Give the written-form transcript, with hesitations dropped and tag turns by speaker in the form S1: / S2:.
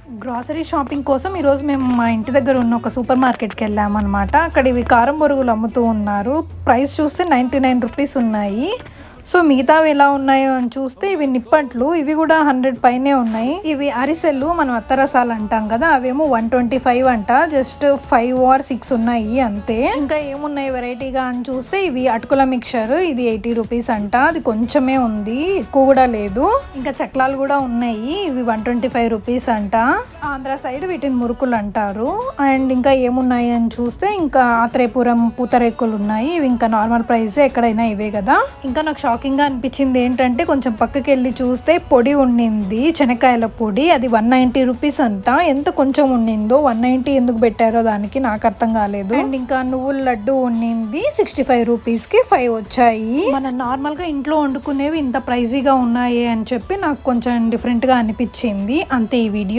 S1: Grocery shopping కోసం ఈరోజు మేము మా ఇంటి దగ్గర ఉన్న ఒక సూపర్ మార్కెట్కి వెళ్ళామన్నమాట. అక్కడ ఇవి కారం బొరుగులు అమ్ముతూ ఉన్నారు. ప్రైస్ చూస్తే 99 రూపీస్ ఉన్నాయి. సో మిగతావి ఎలా ఉన్నాయో అని చూస్తే ఇవి నిప్పట్లు, ఇవి కూడా 100 పైనే ఉన్నాయి. ఇవి అరిసెలు, మనం అత్తరసాలు అంటాం కదా, అవేమో 125 అంట. జస్ట్ 5 or 6 ఉన్నాయి అంతే. ఇంకా ఏమున్నాయి వెరైటీగా అని చూస్తే ఇవి అటుకుల మిక్చర్, ఇది 80 రూపీస్ అంట. అది కొంచెమే ఉంది, ఎక్కువ కూడా లేదు. ఇంకా చక్లాలు కూడా ఉన్నాయి, ఇవి 125 రూపీస్ అంట. ఆంధ్ర సైడ్ వీటిని మురుకులు అంటారు. అండ్ ఇంకా ఏమున్నాయి అని చూస్తే ఇంకా ఆత్రేయపురం పూతరేకులు ఉన్నాయి. ఇవి ఇంకా నార్మల్ ప్రైస్, ఎక్కడైనా ఇవే కదా. ఇంకా నాకు షాకింగ్ గా అనిపించింది ఏంటంటే, కొంచెం పక్కకి వెళ్ళి చూస్తే పొడి ఉండింది, శనక్కాయల పొడి. అది 190 రూపీస్ అంట. ఎంత కొంచెం ఉండిందో, 190 ఎందుకు పెట్టారో దానికి నాకు అర్థం కాలేదు. అండ్ ఇంకా నువ్వుల లడ్డు ఉండింది 65 రూపీస్ కి 5 వచ్చాయి. మన నార్మల్ గా ఇంట్లో వండుకునేవి ఇంత ప్రైజీగా ఉన్నాయి అని చెప్పి నాకు కొంచెం డిఫరెంట్ గా అనిపించింది. అంతే ఈ వీడియో.